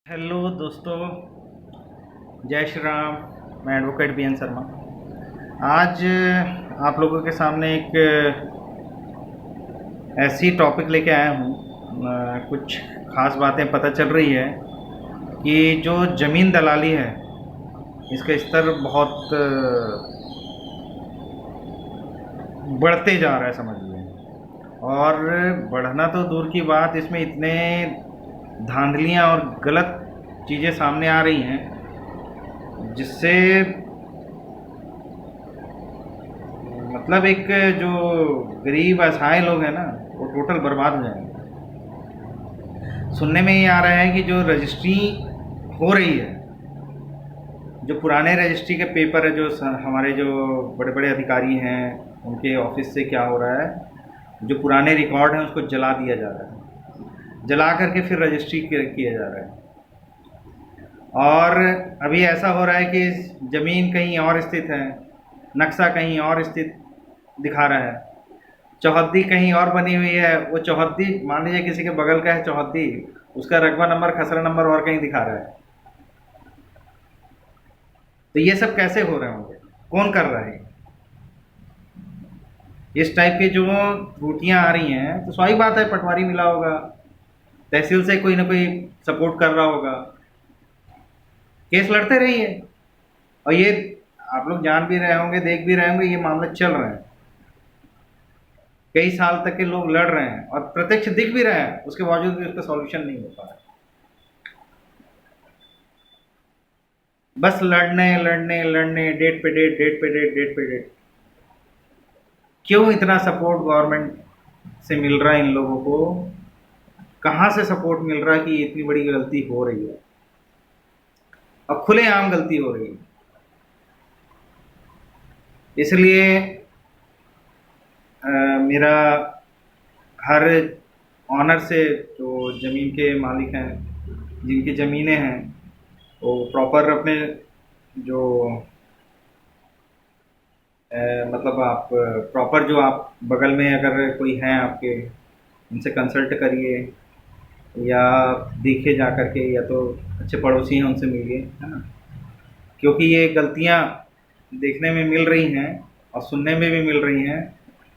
Hello दोस्तों, जय श्री राम। मैं एडवोकेट बी एन शर्मा। आज आप लोगों के सामने एक ऐसी टॉपिक लेके आया हूँ। कुछ खास बातें पता चल रही है कि जो ज़मीन दलाली है इसका स्तर बहुत बढ़ते जा रहा है, समझ लीजिए। और बढ़ना तो दूर की बात, इसमें इतने धांधलियाँ और गलत चीज़ें सामने आ रही हैं जिससे मतलब एक जो गरीब असहाय लोग हैं ना, वो टोटल बर्बाद हो जाएंगे। सुनने में ये आ रहा है कि जो रजिस्ट्री हो रही है, जो पुराने रजिस्ट्री के पेपर है, जो हमारे जो बड़े बड़े अधिकारी हैं उनके ऑफिस से क्या हो रहा है, जो पुराने रिकॉर्ड हैं उसको जला दिया जा रहा है, जला करके फिर रजिस्ट्री किया जा रहा है। और अभी ऐसा हो रहा है कि ज़मीन कहीं और स्थित है, नक्शा कहीं और स्थित दिखा रहा है, चौहद्दी कहीं और बनी हुई है। वो चौहद्दी मान लीजिए किसी के बगल का है चौहद्दी, उसका रकबा नंबर खसरा नंबर और कहीं दिखा रहा है। तो ये सब कैसे हो रहे होंगे, कौन कर रहा है? इस टाइप की जो त्रुटियां आ रही हैं तो स्वाभाविक बात है पटवारी मिला होगा, तहसील से कोई ना कोई सपोर्ट कर रहा होगा, केस लड़ते रहिए। और ये आप लोग जान भी रहे होंगे, देख भी रहे होंगे, ये मामले चल रहे हैं, कई साल तक के लोग लड़ रहे हैं और प्रत्यक्ष दिख भी रहे हैं, उसके बावजूद भी उसका सॉल्यूशन नहीं हो पा रहा है। बस लड़ने लड़ने लड़ने, डेट पे डेट, डेट पे डेट, डेट पे डेट। क्यों इतना सपोर्ट गवर्नमेंट से मिल रहा है इन लोगों को? कहाँ से सपोर्ट मिल रहा है कि इतनी बड़ी गलती हो रही है और खुलेआम गलती हो रही है? इसलिए मेरा हर ऑनर से जो ज़मीन के मालिक हैं, जिनकी ज़मीनें हैं, वो प्रॉपर अपने जो मतलब आप प्रॉपर जो आप बगल में अगर कोई हैं आपके, उनसे कंसल्ट करिए या देखिए जा कर के, या तो अच्छे पड़ोसी हैं उनसे मिलिए, है ना। क्योंकि ये गलतियाँ देखने में मिल रही हैं और सुनने में भी मिल रही हैं।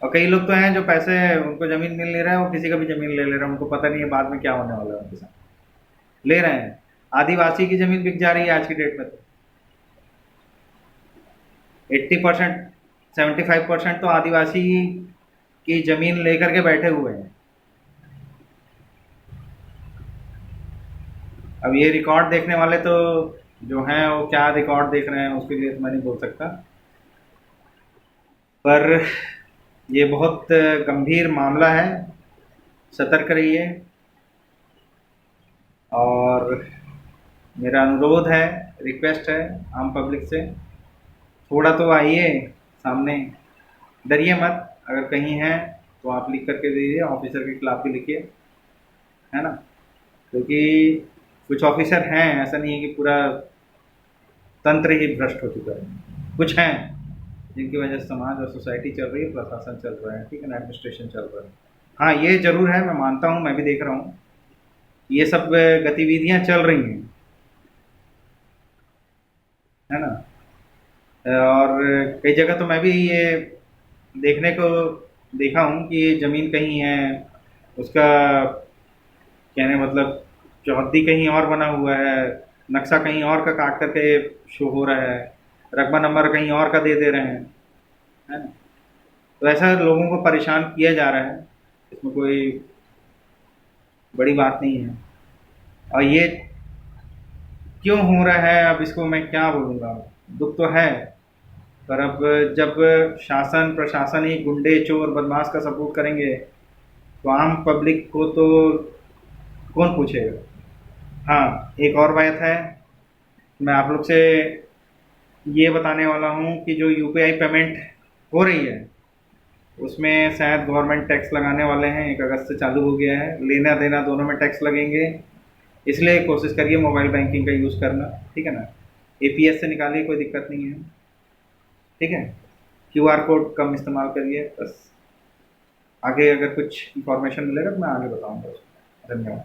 और कई लोग तो हैं जो पैसे, उनको ज़मीन मिल नहीं रहा है, वो किसी का भी ज़मीन ले ले रहे हैं, उनको पता नहीं है बाद में क्या होने वाला है उनके साथ। ले रहे हैं, आदिवासी की ज़मीन बिक जा रही है आज की डेट में। तो 80%, 75% तो आदिवासी की ज़मीन लेकर के बैठे हुए हैं। अब ये रिकॉर्ड देखने वाले तो जो हैं वो क्या रिकॉर्ड देख रहे हैं उसके लिए तो मैं नहीं बोल सकता, पर ये बहुत गंभीर मामला है। सतर्क रहिए। और मेरा अनुरोध है, रिक्वेस्ट है आम पब्लिक से, थोड़ा तो आइए सामने, डरिए मत। अगर कहीं है तो आप लिख करके दीजिए, ऑफिसर के खिलाफ भी लिखिए, है ना। क्योंकि कुछ ऑफिसर हैं, ऐसा नहीं है कि पूरा तंत्र ही भ्रष्ट हो चुका है। कुछ हैं जिनकी वजह से समाज और सोसाइटी चल रही है, प्रशासन चल रहा है, ठीक है ना, एडमिनिस्ट्रेशन चल रहा है। हाँ, ये जरूर है, मैं मानता हूँ, मैं भी देख रहा हूँ ये सब गतिविधियां चल रही हैं, है ना। और कई जगह तो मैं भी ये देखने को देखा हूँ कि ये ज़मीन कहीं है, उसका कहने मतलब चौहद्दी कहीं और बना हुआ है, नक्शा कहीं और का काट करके शो हो रहा है, रकबा नंबर कहीं और का दे दे रहे हैं, है ना। तो ऐसा लोगों को परेशान किया जा रहा है, इसमें कोई बड़ी बात नहीं है। और ये क्यों हो रहा है, अब इसको मैं क्या बोलूँगा, दुख तो है। पर अब जब शासन प्रशासन ही गुंडे चोर बदमाश का सपोर्ट करेंगे तो आम पब्लिक को तो कौन पूछेगा। हाँ, एक और बात है, मैं आप लोग से ये बताने वाला हूँ कि जो यूपीआई पेमेंट हो रही है उसमें शायद गवर्नमेंट टैक्स लगाने वाले हैं, 1 अगस्त से चालू हो गया है, लेना देना दोनों में टैक्स लगेंगे। इसलिए कोशिश करिए मोबाइल बैंकिंग का यूज़ करना, ठीक है ना। एपीएस से निकालिए, कोई दिक्कत नहीं है, ठीक है। क्यूआर कोड कम इस्तेमाल करिए बस। आगे अगर कुछ इन्फॉर्मेशन मिलेगा तो मैं आगे बताऊंगा उसको। धन्यवाद।